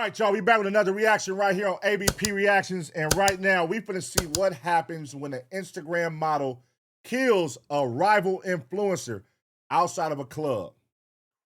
right, y'all, we back with another reaction right here on ABP Reactions, and right now we finna see what happens when an Instagram model kills a rival influencer outside of a club.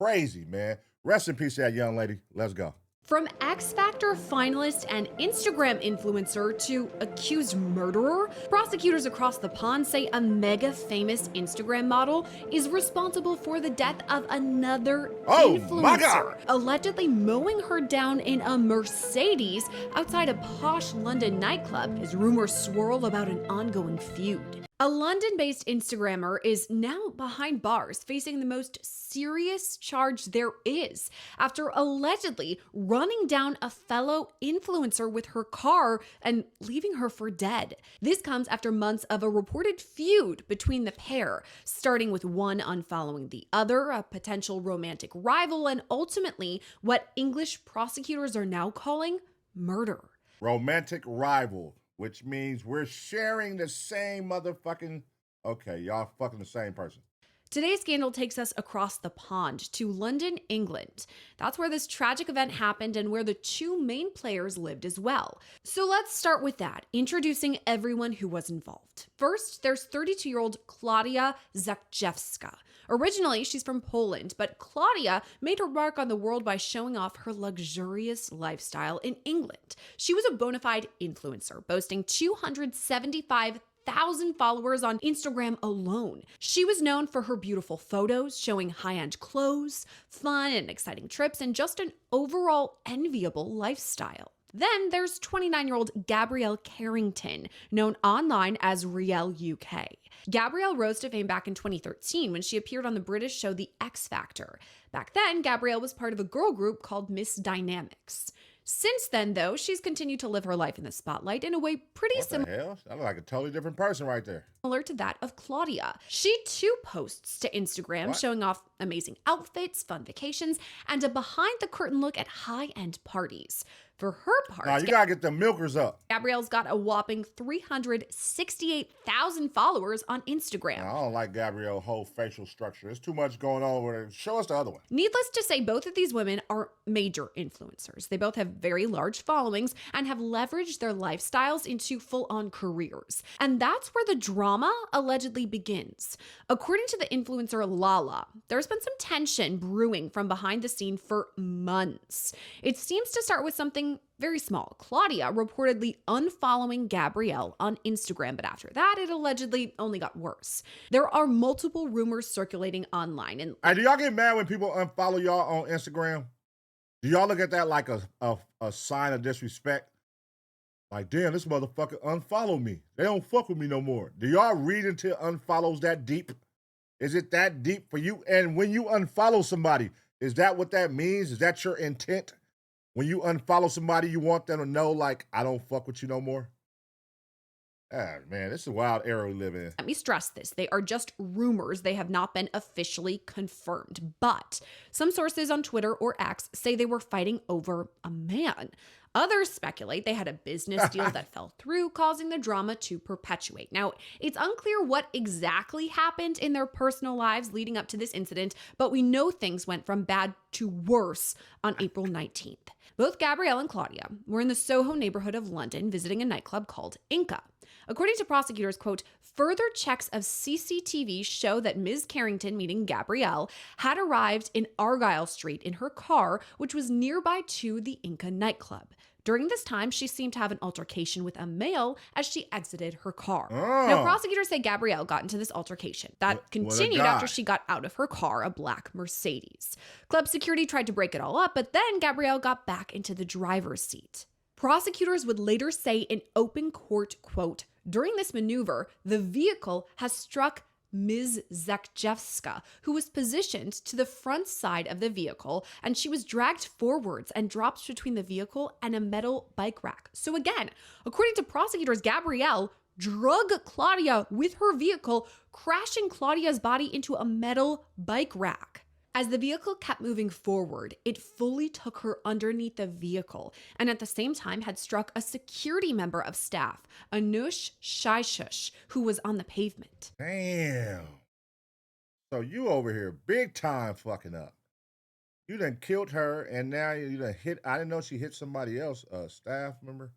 Crazy, man. Rest in peace to that young lady. Let's go. From X Factor finalist and Instagram influencer to accused murderer, prosecutors across the pond say a mega famous Instagram model is responsible for the death of another influencer, my God, allegedly mowing her down in a Mercedes outside a posh London nightclub as rumors swirl about an ongoing feud. A London-based Instagrammer is now behind bars, facing the most serious charge there is after allegedly running down a fellow influencer with her car and leaving her for dead. This comes after months of a reported feud between the pair, starting with one unfollowing the other, a potential romantic rival, and ultimately what English prosecutors are now calling murder. Romantic rival, which means we're sharing the same motherfucking... Okay, y'all fucking the same person. Today's scandal takes us across the pond to London, England. That's where this tragic event happened and where the two main players lived as well. So let's start with that, introducing everyone who was involved. First, there's 32-year-old Claudia Zakrzewska. Originally, she's from Poland, but Claudia made her mark on the world by showing off her luxurious lifestyle in England. She was a bona fide influencer, boasting 275,000 followers on Instagram alone. She was known for her beautiful photos, showing high-end clothes, fun and exciting trips, and just an overall enviable lifestyle. Then there's 29-year-old Gabrielle Carrington, known online as Riel UK. Gabrielle rose to fame back in 2013 when she appeared on the British show The X Factor. Back then, Gabrielle was part of a girl group called Miss Dynamics. Since then, though, she's continued to live her life in the spotlight in a way pretty similar. What the hell? I look like a totally different person right there. Similar to that of Claudia. She too posts to Instagram showing off amazing outfits, fun vacations, and a behind-the-curtain look at high-end parties. For her part, Nah, you gotta get the milkers up. Gabrielle's got a whopping 368,000 followers on Instagram. Nah, I don't like Gabrielle's whole facial structure. There's too much going on with her. Show us the other one. Needless to say, both of these women are major influencers. They both have very large followings and have leveraged their lifestyles into full-on careers. And that's where the drama allegedly begins. According to the influencer Lala, there's been some tension brewing from behind the scene for months. It seems to start with something very small. Claudia reportedly unfollowing Gabrielle on Instagram, but after that, it allegedly only got worse. There are multiple rumors circulating online. And hey, do y'all get mad when people unfollow y'all on Instagram? Do y'all look at that like a sign of disrespect? Like, damn, this motherfucker unfollowed me. They don't fuck with me no more. Do y'all read into unfollows that deep? Is it that deep for you? And when you unfollow somebody, is that what that means? Is that your intent? When you unfollow somebody, you want them to know, like, I don't fuck with you no more? Ah, man, this is a wild era we live in. Let me stress this. They are just rumors. They have not been officially confirmed. But some sources on Twitter or X say they were fighting over a man. Others speculate they had a business deal that fell through, causing the drama to perpetuate. Now, it's unclear what exactly happened in their personal lives leading up to this incident, but we know things went from bad to worse on April 19th. Both Gabrielle and Claudia were in the Soho neighborhood of London visiting a nightclub called Inca. According to prosecutors, quote, further checks of CCTV show that Ms. Carrington, meaning Gabrielle, had arrived in Argyle Street in her car, which was nearby to the Inca nightclub. During this time, she seemed to have an altercation with a male as she exited her car. Now, prosecutors say Gabrielle got into this altercation. That continued after she got out of her car, a black Mercedes. Club security tried to break it all up, but then Gabrielle got back into the driver's seat. Prosecutors would later say in open court, quote, during this maneuver, the vehicle has struck Ms. Zakrzewska, who was positioned to the front side of the vehicle, and she was dragged forwards and dropped between the vehicle and a metal bike rack. So again, according to prosecutors, Gabrielle drug Claudia with her vehicle, crashing Claudia's body into a metal bike rack. As the vehicle kept moving forward, it fully took her underneath the vehicle and at the same time had struck a security member of staff, Anush Shaishush, who was on the pavement. Damn. So you over here big time fucking up. You done killed her, and now you done hit. I didn't know she hit somebody else, a staff member.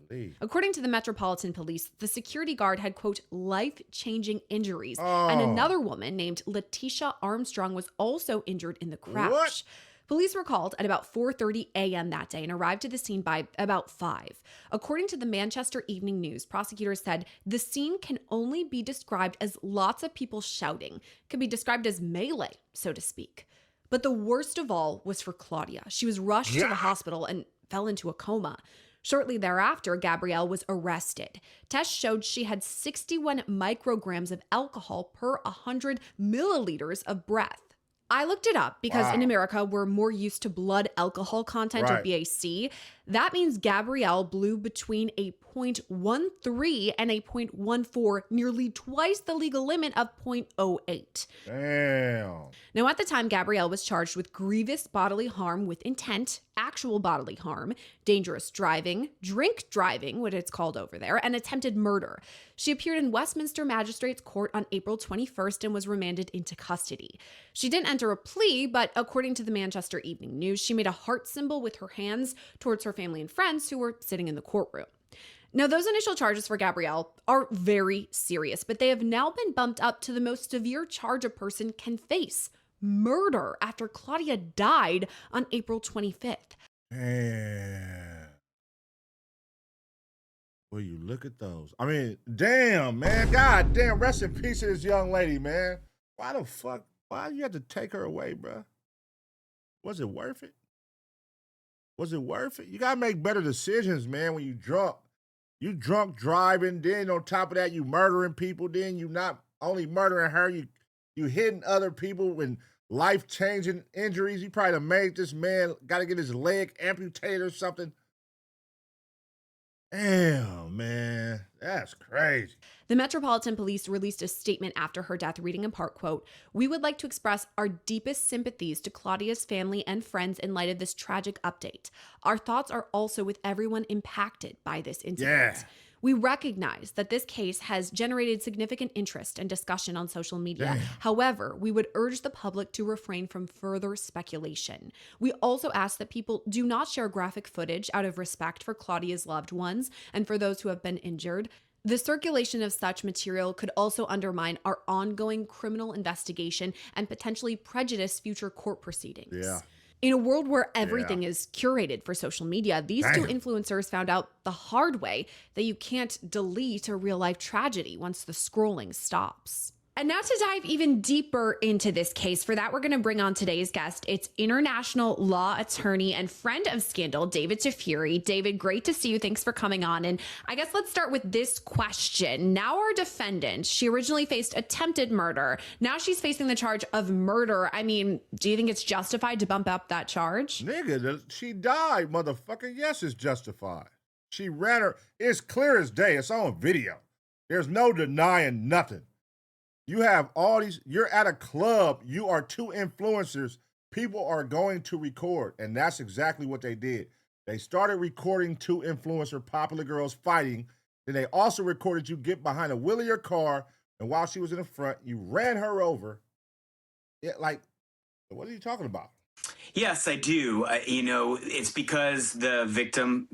Leave. According to the Metropolitan Police, the security guard had, quote, life-changing injuries. And Oh, another woman named Letitia Armstrong was also injured in the crash. what? Police were called at about 4:30 a.m. that day and arrived to the scene by about 5. According to the Manchester Evening News, prosecutors said the scene can only be described as lots of people shouting. Could be described as melee, so to speak. But the worst of all was for Claudia. She was rushed to the hospital and fell into a coma. Shortly thereafter, Gabrielle was arrested. Tests showed she had 61 micrograms of alcohol per 100 milliliters of breath. I looked it up because in America, we're more used to blood alcohol content or BAC. That means Gabrielle blew between a 0.13 and a 0.14, nearly twice the legal limit of 0.08. Damn. Now, at the time, Gabrielle was charged with grievous bodily harm with intent, actual bodily harm, dangerous driving, drink driving, what it's called over there, and attempted murder. She appeared in Westminster Magistrates Court on April 21st and was remanded into custody. She didn't enter a plea, but according to the Manchester Evening News, she made a heart symbol with her hands towards her family and friends who were sitting in the courtroom. Now, those initial charges for Gabrielle are very serious, but they have now been bumped up to the most severe charge a person can face: murder, after Claudia died on April 25th. Man. Will you look at those? I mean, damn, man. God damn, rest in peace to this young lady, man. Why the fuck? Why you have to take her away, bro? Was it worth it? Was it worth it? You gotta make better decisions, man, when you drunk. You drunk driving, then on top of that, you murdering people, then you not only murdering her, you hitting other people with life-changing injuries. You probably done made this man gotta get his leg amputated or something. Damn, man. That's crazy. The Metropolitan Police released a statement after her death, reading in part, quote, "We would like to express our deepest sympathies to Claudia's family and friends in light of this tragic update. Our thoughts are also with everyone impacted by this incident. Yeah. We recognize that this case has generated significant interest and discussion on social media. Damn. However, we would urge the public to refrain from further speculation. We also ask that people do not share graphic footage out of respect for Claudia's loved ones and for those who have been injured. The circulation of such material could also undermine our ongoing criminal investigation and potentially prejudice future court proceedings." Yeah. In a world where everything is curated for social media, these two Damn. influencers found out the hard way that you can't delete a real-life tragedy once the scrolling stops. And now to dive even deeper into this case, for that, we're going to bring on today's guest. It's international law attorney and friend of Scandal, David Tafuri. David, great to see you. Thanks for coming on. And I guess let's start with this question. Now our defendant, she originally faced attempted murder. Now she's facing the charge of murder. I mean, do you think it's justified to bump up that charge? Nigga, she died, motherfucker. Yes, it's justified. She ran her. It's clear as day. It's on video. There's no denying nothing. You have all these, you're at a club, you are two influencers, people are going to record, and that's exactly what they did. They started recording two influencer popular girls fighting, then they also recorded you get behind the wheel of your car, and while she was in the front, you ran her over. Yeah, like, what are you talking about? Yes, I do. It's because the victim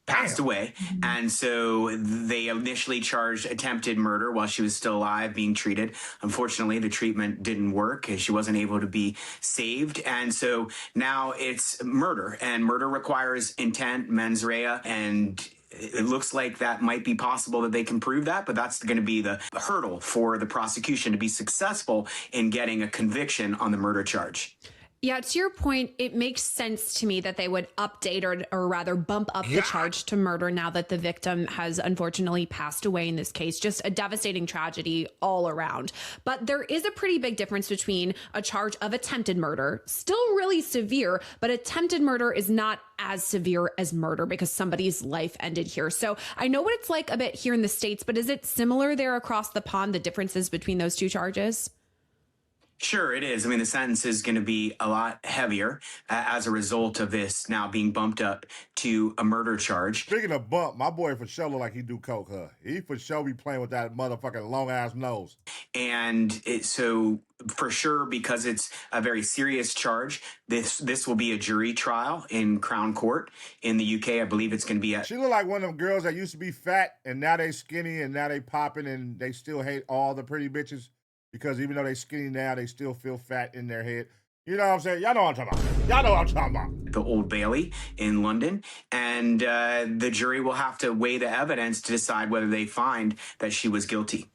passed away. And so they initially charged attempted murder while she was still alive, being treated. Unfortunately, the treatment didn't work and she wasn't able to be saved. And so now it's murder, and murder requires intent, mens rea, and it looks like that might be possible that they can prove that, but that's going to be the hurdle for the prosecution to be successful in getting a conviction on the murder charge. Yeah, to your point, it makes sense to me that they would update or rather bump up the charge to murder now that the victim has unfortunately passed away in this case. Just a devastating tragedy all around. But there is a pretty big difference between a charge of attempted murder, still really severe, but attempted murder is not as severe as murder because somebody's life ended here. So I know what it's like a bit here in the States, but is it similar there across the pond, the differences between those two charges? Sure, it is. I mean, the sentence is going to be a lot heavier as a result of this now being bumped up to a murder charge. Speaking of bump, my boy for sure look like he do coke, huh? He for sure be playing with that motherfucking long ass nose. And so for sure, because it's a very serious charge, this will be a jury trial in Crown Court in the UK. I believe it's going to be She look like one of them girls that used to be fat and now they skinny and now they popping and they still hate all the pretty bitches because even though they skinny now, they still feel fat in their head. You know what I'm saying? Y'all know what I'm talking about. Y'all know what I'm talking about. the Old Bailey in London, and the jury will have to weigh the evidence to decide whether they find that she was guilty.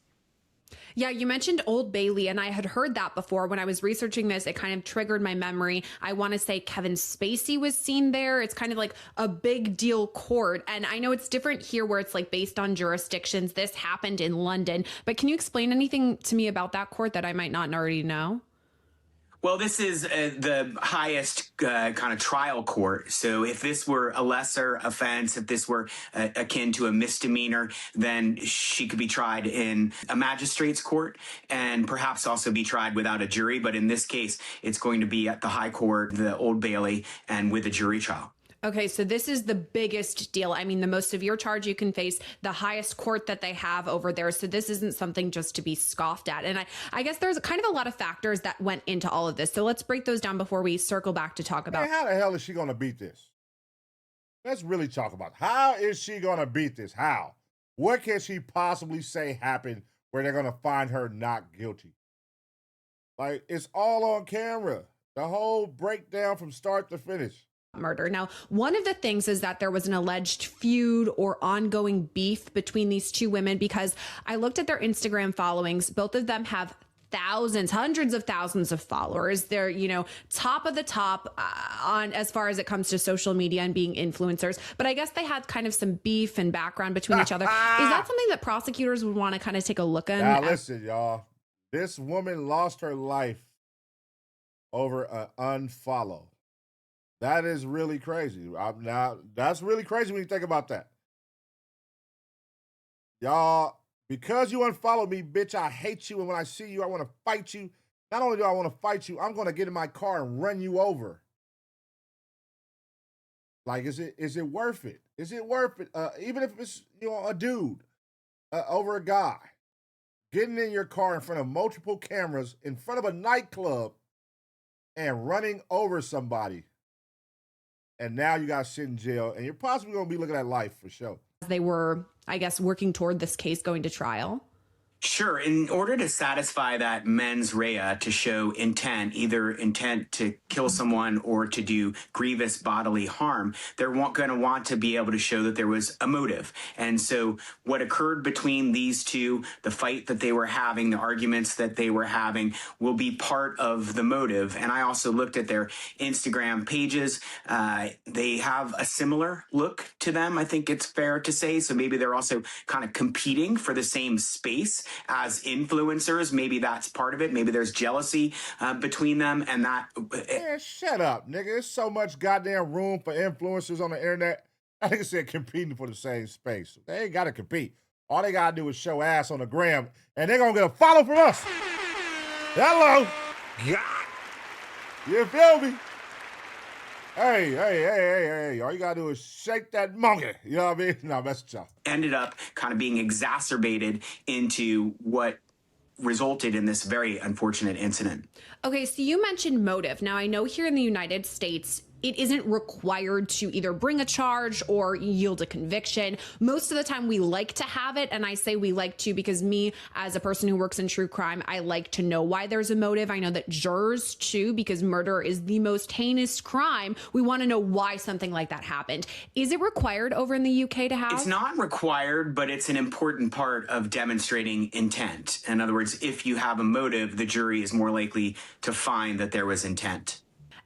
Yeah, you mentioned Old Bailey, and I had heard that before. When I was researching this, it kind of triggered my memory. I want to say Kevin Spacey was seen there. It's kind of like a big deal court. And I know it's different here where it's like based on jurisdictions. This happened in London. But can you explain anything to me about that court that I might not already know? Well, this is the highest kind of trial court. So if this were a lesser offense, if this were akin to a misdemeanor, then she could be tried in a magistrate's court and perhaps also be tried without a jury. But in this case, it's going to be at the High Court, the Old Bailey, and with a jury trial. Okay, so this is the biggest deal. I mean, the most severe charge you can face, the highest court that they have over there. So this isn't something just to be scoffed at. And I guess there's kind of a lot of factors that went into all of this. So let's break those down before we circle back to talk about. Man, how the hell is she going to beat this? Let's really talk about how is she going to beat this? How? What can she possibly say happened where they're going to find her not guilty? Like, it's all on camera. The whole breakdown from start to finish. Murder. Now, one of the things is that there was an alleged feud or ongoing beef between these two women because I looked at their Instagram followings. Both of them have thousands, hundreds of thousands of followers. They're, top of the top on as far as it comes to social media and being influencers. But I guess they had kind of some beef and background between each other. Is that something that prosecutors would want to kind of take a look at? Now, listen, y'all. This woman lost her life over an unfollow. That is really crazy. Now, that's really crazy when you think about that. Y'all, because you unfollowed me, bitch, I hate you. And when I see you, I want to fight you. Not only do I want to fight you, I'm going to get in my car and run you over. Like, is it worth it? Is it worth it? Even if it's, a dude over a guy. Getting in your car in front of multiple cameras, in front of a nightclub, and running over somebody. And now you got to sit in jail, and you're possibly going to be looking at life for sure. They were, I guess, working toward this case going to trial. Sure. In order to satisfy that mens rea, to show intent, either intent to kill someone or to do grievous bodily harm, they're going to want to be able to show that there was a motive. And so what occurred between these two, the fight that they were having, the arguments that they were having, will be part of the motive. And I also looked at their Instagram pages. They have a similar look to them, I think it's fair to say. So maybe they're also kind of competing for the same space as influencers. Maybe that's part of it. Maybe there's jealousy between them, and that. Man, shut up, nigga. There's so much goddamn room for influencers on the internet. I think it said competing for the same space. They ain't got to compete. All they got to do is show ass on the gram, and they're going to get a follow from us. Hello. God. You feel me? Hey. All you got to do is shake that monkey. You know what I mean? No, that's y'all. Ended up kind of being exacerbated into what resulted in this very unfortunate incident. Okay, so you mentioned motive. Now, I know here in the United States, it isn't required to either bring a charge or yield a conviction. Most of the time we like to have it. And I say we like to because me, as a person who works in true crime, I like to know why there's a motive. I know that jurors too, because murder is the most heinous crime. We want to know why something like that happened. Is it required over in the UK to have? It's not required, but it's an important part of demonstrating intent. In other words, if you have a motive, the jury is more likely to find that there was intent.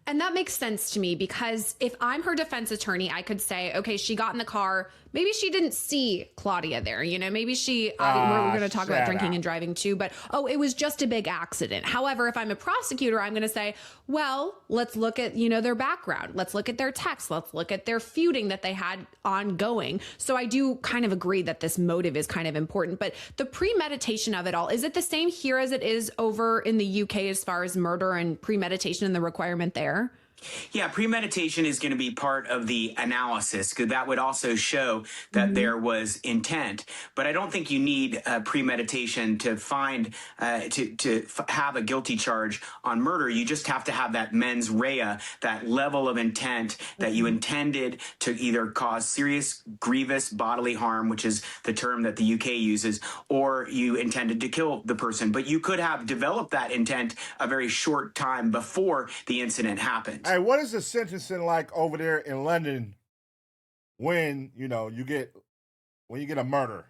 And that makes sense to me because if I'm her defense attorney, I could say, okay, she got in the car. Maybe she didn't see Claudia there. You know, maybe she, we're going to talk about drinking and driving too, but oh, it was just a big accident. However, if I'm a prosecutor, I'm going to say, well, let's look at, you know, their background. Let's look at their texts. Let's look at their feuding that they had ongoing. So I do kind of agree that this motive is kind of important, but the premeditation of it all, is it the same here as it is over in the UK as far as murder and premeditation and the requirement there? Yeah, premeditation is going to be part of the analysis because that would also show that there was intent. But I don't think you need premeditation to find to have a guilty charge on murder. You just have to have that mens rea, that level of intent that you intended to either cause serious, grievous bodily harm, which is the term that the UK uses, or you intended to kill the person. But you could have developed that intent a very short time before the incident happened. Hey, what is the sentencing like over there in London when, you know, you get a murder?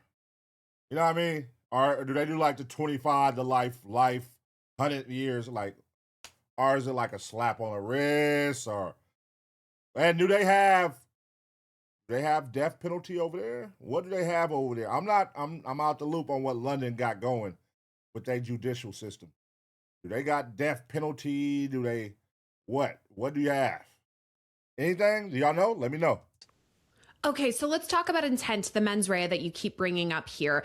You know what I mean? Or do they do like the 25 to life, 100 years, like, or is it like a slap on the wrist? Or, and do they have death penalty over there? What do they have over there? I'm out the loop on what London got going with their judicial system. Do they got death penalty? Do they what? What do you have? Anything? Do y'all know? Let me know. Okay, so let's talk about intent, the mens rea that you keep bringing up here.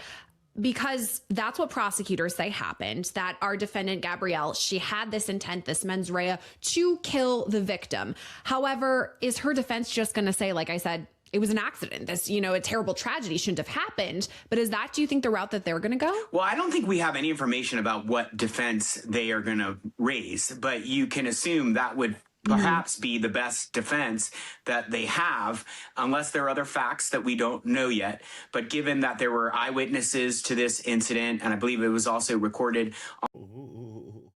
Because that's what prosecutors say happened, that our defendant, Gabrielle, she had this intent, this mens rea to kill the victim. However, is her defense just going to say, like I said, it was an accident, this, you know, a terrible tragedy shouldn't have happened? But is that, do you think, the route that they're going to go? Well, I don't think we have any information about what defense they are going to raise, but you can assume that would perhaps be the best defense that they have, unless there are other facts that we don't know yet. But given that there were eyewitnesses to this incident, and I believe it was also recorded. Who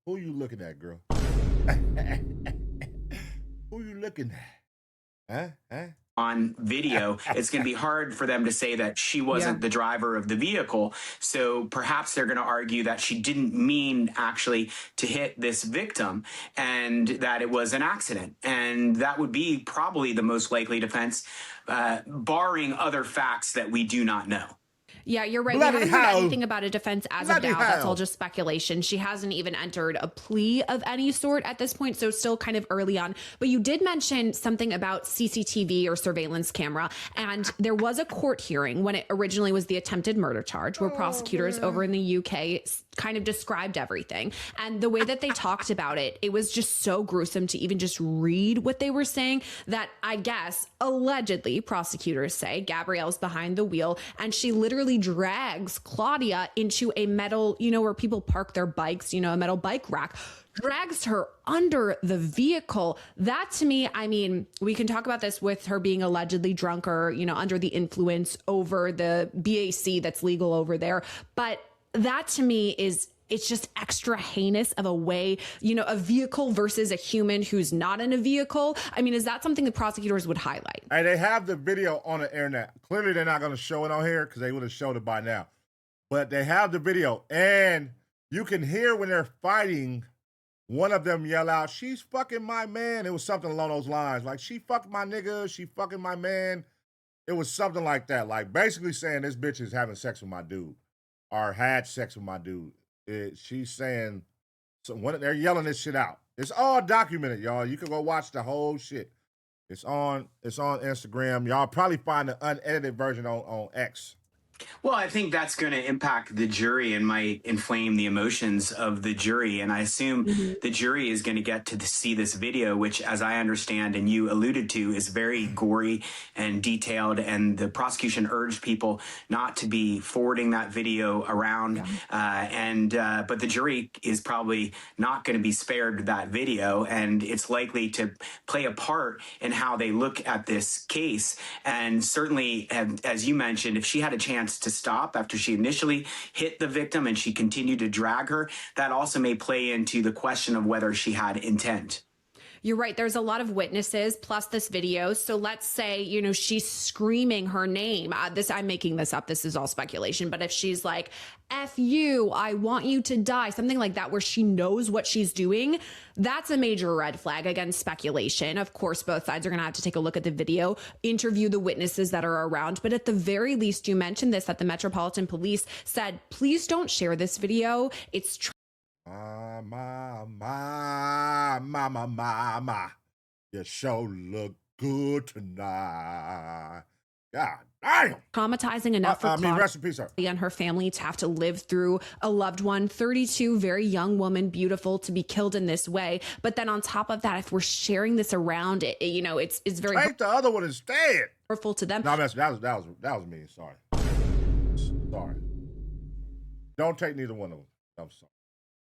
you looking at, girl? Who you looking at? Huh? On video, it's going to be hard for them to say that she wasn't the driver of the vehicle. So perhaps they're going to argue that she didn't mean actually to hit this victim and that it was an accident. And that would be probably the most likely defense, barring other facts that we do not know. Yeah, you're right. Bloody we haven't heard hell. anything about a defense as of now. That's all just speculation. She hasn't even entered a plea of any sort at this point, so still kind of early on. But you did mention something about CCTV or surveillance camera, and there was a court hearing when it originally was the attempted murder charge where prosecutors over in the UK kind of described everything. And the way that they talked about it, it was just so gruesome to even just read what they were saying that I guess allegedly prosecutors say Gabrielle's behind the wheel and she literally drags Claudia into a metal, you know, where people park their bikes, you know, a metal bike rack, drags her under the vehicle. That to me, I mean, we can talk about this with her being allegedly drunk or, you know, under the influence over the BAC that's legal over there. But that to me is, it's just extra heinous of a way, you know, a vehicle versus a human who's not in a vehicle. I mean, is that something the prosecutors would highlight? Hey, they have the video on the internet. Clearly, they're not going to show it on here because they would have showed it by now. But they have the video, and you can hear when they're fighting, one of them yell out, "She's fucking my man." It was something along those lines. Like, she fucked my nigga, she fucking my man. It was something like that. Like, basically saying this bitch is having sex with my dude. Or had sex with my dude. She's saying, so when they're yelling this shit out. It's all documented, y'all. You can go watch the whole shit. It's on Instagram. Y'all probably find the unedited version on X. Well, I think that's going to impact the jury and might inflame the emotions of the jury. And I assume the jury is going to get to see this video, which, as I understand and you alluded to, is very gory and detailed. And the prosecution urged people not to be forwarding that video around. But the jury is probably not going to be spared that video. And it's likely to play a part in how they look at this case. And certainly, as you mentioned, if she had a chance to stop after she initially hit the victim and she continued to drag her, that also may play into the question of whether she had intent. You're right. There's a lot of witnesses plus this video. So let's say, you know, she's screaming her name. I'm making this up. This is all speculation. But if she's like, F you, I want you to die, something like that, where she knows what she's doing, that's a major red flag. Again, speculation. Of course, both sides are going to have to take a look at the video, interview the witnesses that are around. But at the very least, you mentioned this, that the Metropolitan Police said, please don't share this video. It's My. You sure look good tonight. God damn. traumatizing enough for rest in peace, sir. Claudia and her family to have to live through a loved one, 32, very young woman, beautiful, to be killed in this way. But then on top of that, if we're sharing this around, it's very Take the other one instead. hurtful to them. No, that was me. Sorry. Don't take neither one of them. I'm sorry.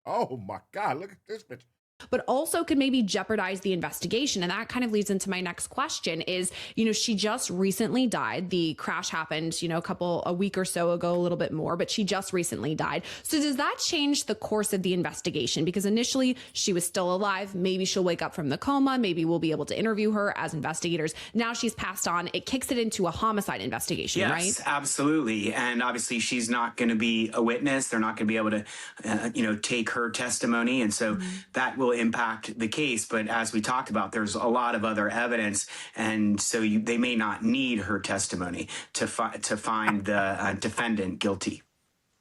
Oh my God, look at this bitch. But also could maybe jeopardize the investigation. And that kind of leads into my next question is, you know, she just recently died. The crash happened, you know, a week or so ago, a little bit more, but she just recently died. So does that change the course of the investigation? Because initially she was still alive. Maybe she'll wake up from the coma. Maybe we'll be able to interview her as investigators. Now she's passed on. It kicks it into a homicide investigation, right? Yes, absolutely. And obviously she's not going to be a witness. They're not going to be able to, take her testimony. And so that will impact the case. But as we talked about, there's a lot of other evidence. And so they may not need her testimony to find the defendant guilty.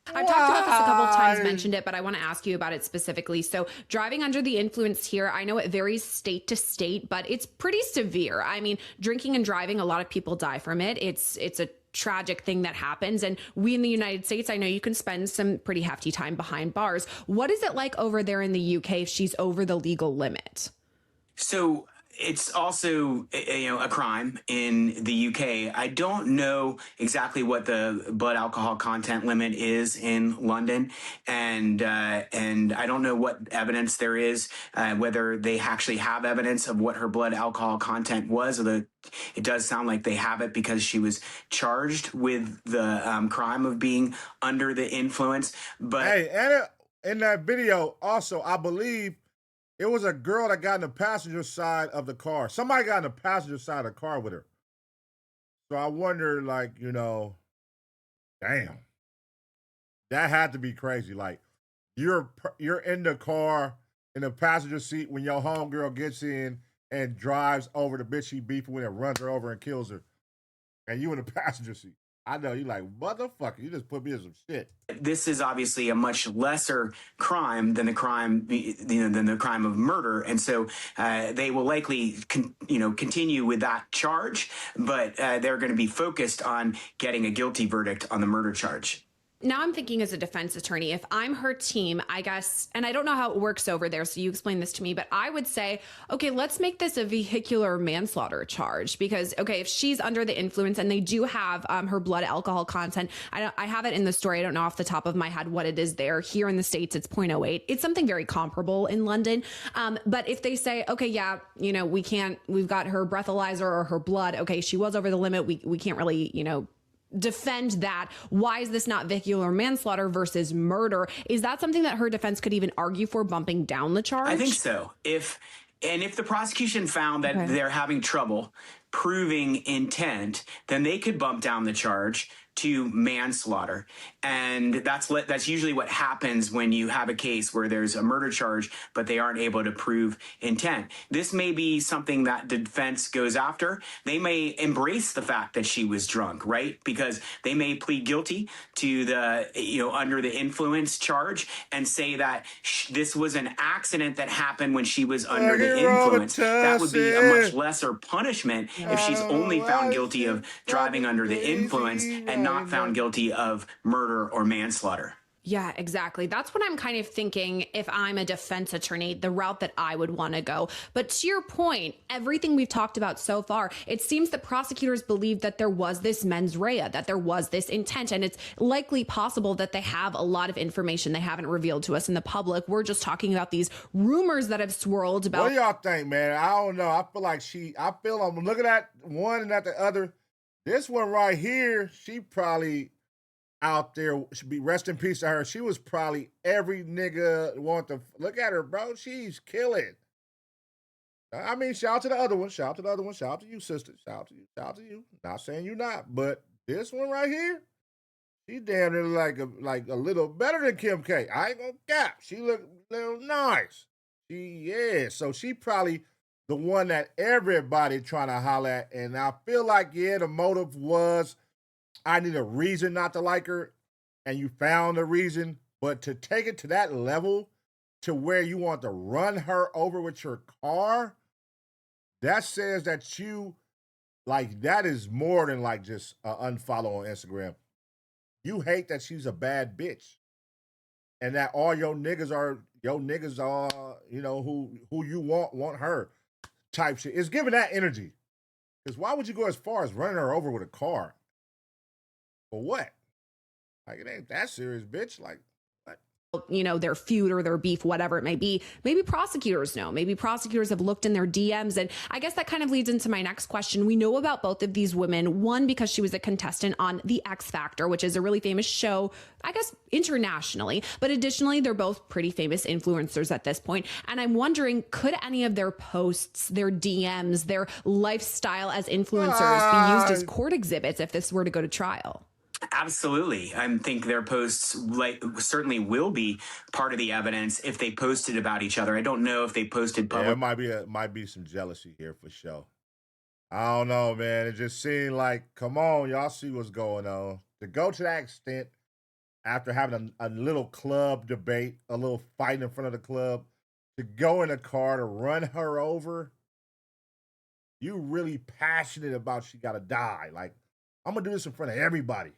I've talked about this a couple of times, mentioned it, but I want to ask you about it specifically. So driving under the influence here, I know it varies state to state, but it's pretty severe. I mean, drinking and driving, a lot of people die from it. It's a tragic thing that happens. And we in the United States, I know you can spend some pretty hefty time behind bars. What is it like over there in the UK if she's over the legal limit? So it's also, a crime in the UK. I don't know exactly what the blood alcohol content limit is in London, and I don't know what evidence there is, whether they actually have evidence of what her blood alcohol content was. It does sound like they have it because she was charged with the crime of being under the influence. But hey, and in that video, also, I believe it was a girl that got in the passenger side of the car. Somebody got in the passenger side of the car with her. So I wonder, damn, that had to be crazy. Like, you're in the car in the passenger seat when your homegirl gets in and drives over the bitch she beefing with and runs her over and kills her, and you in the passenger seat. I know, you like, motherfucker, you just put me in some shit. This is obviously a much lesser crime than the crime of murder. And so they will likely, continue with that charge, but they're going to be focused on getting a guilty verdict on the murder charge. Now I'm thinking as a defense attorney, if I'm her team, I guess, and I don't know how it works over there, so you explain this to me, but I would say, okay, let's make this a vehicular manslaughter charge because, okay, if she's under the influence and they do have her blood alcohol content, I have it in the story. I don't know off the top of my head what it is there. Here in the States, it's 0.08. It's something very comparable in London. But if they say, okay, yeah, we've got her breathalyzer or her blood. Okay, she was over the limit. We can't really, defend that. Why is this not vehicular manslaughter versus murder? Is that something that her defense could even argue for bumping down the charge? I think so. If the prosecution found that they're having trouble proving intent, then they could bump down the charge to manslaughter. And that's usually what happens when you have a case where there's a murder charge, but they aren't able to prove intent. This may be something that the defense goes after. They may embrace the fact that she was drunk, right? Because they may plead guilty to the, under the influence charge and say that this was an accident that happened when she was under the influence. That would be a much lesser punishment if she's only found guilty of driving under the influence and not found guilty of murder or manslaughter. Yeah, exactly. That's what I'm kind of thinking if I'm a defense attorney, the route that I would want to go. But to your point, everything we've talked about so far, it seems that prosecutors believe that there was this mens rea, that there was this intent, and it's likely possible that they have a lot of information they haven't revealed to us in the public. We're just talking about these rumors that have swirled about. What do y'all think, man? I don't know. I feel I'm looking at one and at the other. This one right here, she probably out there, should be rest in peace to her. She was probably every nigga want to look at her, bro. She's killing. I mean, shout out to the other one. Shout out to the other one. Shout out to you, sister. Shout out to you. Shout out to you. Not saying you not, but this one right here, she damn near like a little better than Kim K. I ain't gonna cap. She look a little nice. So she probably the one that everybody trying to holler at. And I feel like, the motive was I need a reason not to like her, and you found a reason. But to take it to that level to where you want to run her over with your car, that says that you, like, that is more than like just unfollow on Instagram. You hate that she's a bad bitch. And that all your niggas are, who you want her type shit. It's giving that energy. Because why would you go as far as running her over with a car? For what? Like, it ain't that serious, bitch. Like, what? Their feud or their beef, whatever it may be. Maybe prosecutors know. Maybe prosecutors have looked in their DMs. And I guess that kind of leads into my next question. We know about both of these women. One, because she was a contestant on The X Factor, which is a really famous show, I guess, internationally. But additionally, they're both pretty famous influencers at this point. And I'm wondering, could any of their posts, their DMs, their lifestyle as influencers be used as court exhibits if this were to go to trial? Absolutely. I think their posts certainly will be part of the evidence if they posted about each other. I don't know if they posted public. There might be some jealousy here for sure. I don't know, man. It just seemed like, come on, y'all see what's going on. To go to that extent after having a little club debate, a little fight in front of the club, to go in a car to run her over, you really passionate about she gotta die. Like, I'm gonna do this in front of everybody.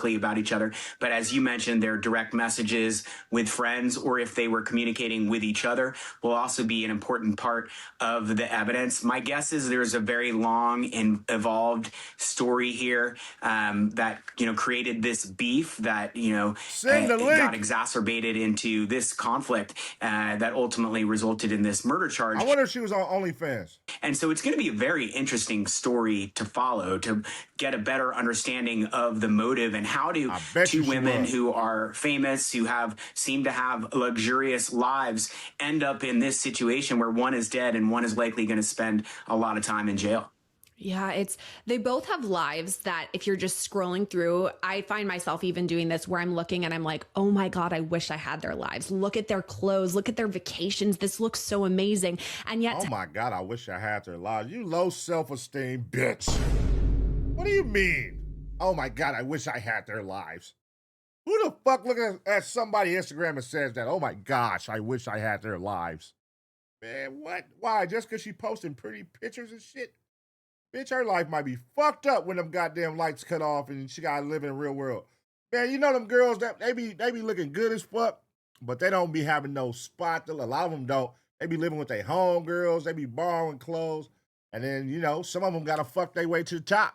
About each other, but as you mentioned, their direct messages with friends or if they were communicating with each other will also be an important part of the evidence. My guess is there's a very long and evolved story here that created this beef that got exacerbated into this conflict that ultimately resulted in this murder charge. I wonder if she was on OnlyFans. And so it's going to be a very interesting story to follow to get a better understanding of the motive and how do two women who are famous, who seem to have luxurious lives, end up in this situation where one is dead and one is likely going to spend a lot of time in jail. Yeah, they both have lives that if you're just scrolling through, I find myself even doing this where I'm looking and I'm like, oh my God, I wish I had their lives. Look at their clothes, look at their vacations. This looks so amazing. And yet, oh my God, I wish I had their lives. You low self-esteem bitch. What do you mean? Oh my God, I wish I had their lives. Who the fuck looking at somebody's Instagram and says that? Oh my gosh, I wish I had their lives. Man, what? Why? Just because she posting pretty pictures and shit? Bitch, her life might be fucked up when them goddamn lights cut off and she gotta live in the real world. Man, you know them girls that they be looking good as fuck, but they don't be having no spot. A lot of them don't. They be living with their homegirls. They be borrowing clothes, and then some of them gotta fuck their way to the top.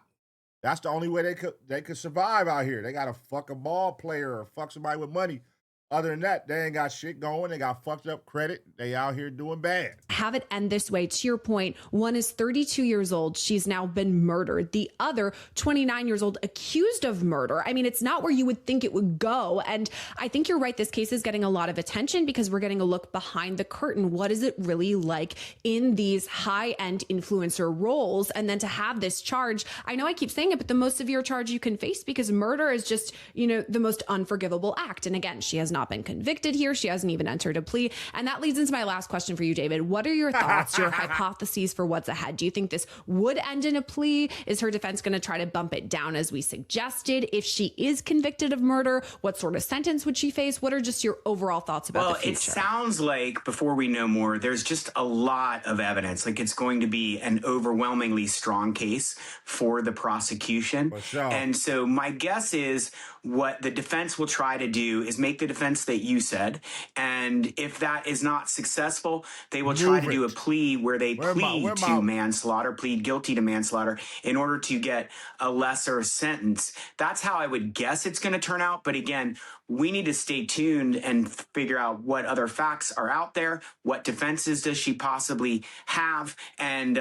That's the only way they could survive out here. They gotta fuck a ball player or fuck somebody with money. Other than that, they ain't got shit going. They got fucked up credit. They out here doing bad. Have it end this way. To your point, one is 32 years old. She's now been murdered. The other, 29 years old, accused of murder. I mean, it's not where you would think it would go. And I think you're right. This case is getting a lot of attention because we're getting a look behind the curtain. What is it really like in these high-end influencer roles? And then to have this charge, I know I keep saying it, but the most severe charge you can face because murder is just, the most unforgivable act. And again, she has not been convicted here. She hasn't even entered a plea. And that leads into my last question for you, David. What are your thoughts, your hypotheses for what's ahead? Do you think this would end in a plea? Is her defense going to try to bump it down as we suggested? If she is convicted of murder, what sort of sentence would she face? What are just your overall thoughts about the future? Well, it sounds like, before we know more, there's just a lot of evidence. Like, it's going to be an overwhelmingly strong case for the prosecution. For sure. And so my guess is what the defense will try to do is make the defense that you said. And if that is not successful, they will try to do a plea where they plead to manslaughter, plead guilty to manslaughter in order to get a lesser sentence. That's how I would guess it's going to turn out. But again, we need to stay tuned and figure out what other facts are out there. What defenses does she possibly have? And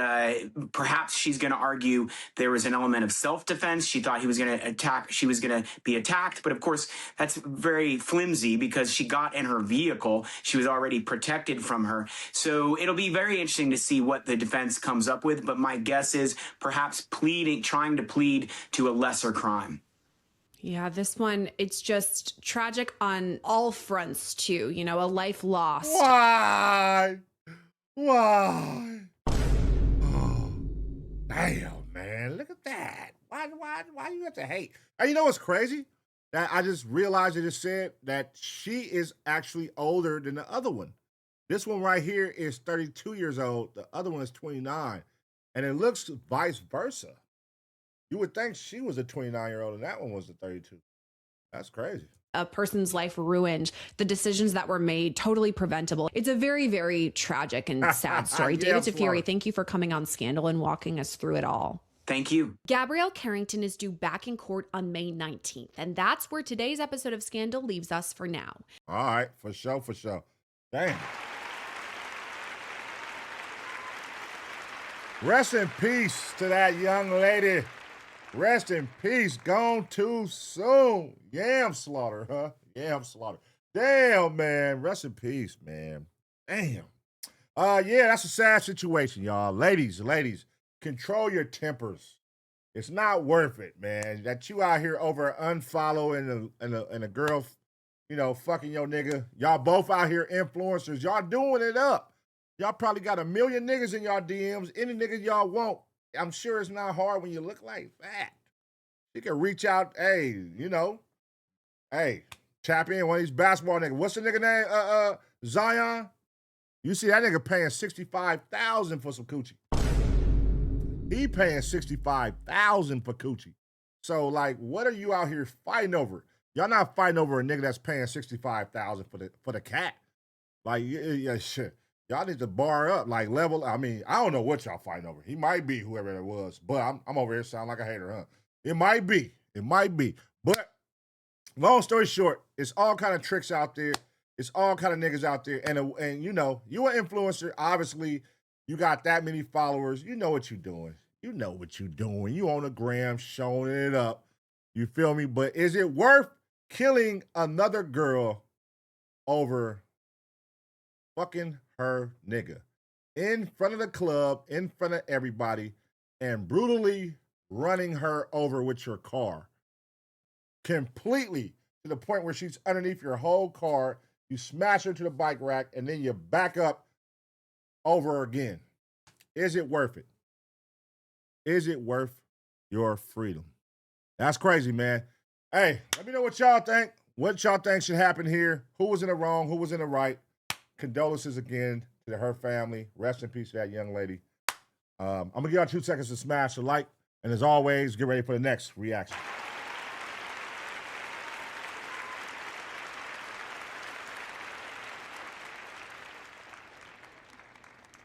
perhaps she's going to argue there was an element of self-defense. She thought he was going to attack. She was going to be attacked. But of course, that's very flimsy because she got in her vehicle. She was already protected from her. So it'll be very interesting to see what the defense comes up with. But my guess is perhaps trying to plead to a lesser crime. Yeah, this one, it's just tragic on all fronts, too. You know, a life lost. Why? Why? Oh, damn, man. Look at that. Why you have to hate? And you know what's crazy? That I just realized I just said that she is actually older than the other one. This one right here is 32 years old. The other one is 29. And it looks vice versa. You would think she was a 29-year-old and that one was a 32. That's crazy. A person's life ruined, the decisions that were made totally preventable. It's a very, very tragic and sad story. Yeah, David Tafuri, thank you for coming on Scandal and walking us through it all. Thank you. Gabrielle Carrington is due back in court on May 19th, and that's where today's episode of Scandal leaves us for now. All right, for sure, for sure. Damn. Rest in peace to that young lady. Rest in peace. Gone too soon. Yam slaughter, huh? Yam slaughter. Damn, man. Rest in peace, man. Damn. Yeah, that's a sad situation, y'all. Ladies, control your tempers. It's not worth it, man. That you out here over unfollow and a girl, you know, fucking your nigga. Y'all both out here influencers. Y'all doing it up. Y'all probably got 1 million niggas in y'all DMs. Any nigga y'all want. I'm sure it's not hard when you look like that. You can reach out, hey, you know, hey, tap in one of these basketball niggas. What's the nigga name? Zion. You see that nigga paying $65,000 for some coochie. He paying $65,000 for coochie. So like, what are you out here fighting over? Y'all not fighting over a nigga that's paying $65,000 for the cat. Like, yeah, shit. Y'all need to bar up, like level. I mean, I don't know what y'all fighting over. He might be whoever it was, but I'm over here sounding like a hater, huh? It might be. But long story short, it's all kind of tricks out there. It's all kind of niggas out there. And you know, you an influencer. Obviously, you got that many followers. You know what you're doing. You know what you're doing. You on the gram showing it up. You feel me? But is it worth killing another girl over fucking her nigga in front of the club, in front of everybody, and brutally running her over with your car completely to the point where she's underneath your whole car? You smash her to the bike rack and then you back up over again. Is it worth it? Is it worth your freedom? That's crazy, man. Hey, let me know what y'all think. What y'all think should happen here? Who was in the wrong? Who was in the right? Condolences again to her family. Rest in peace to that young lady. I'm going to give y'all 2 seconds to smash the like. And as always, get ready for the next reaction.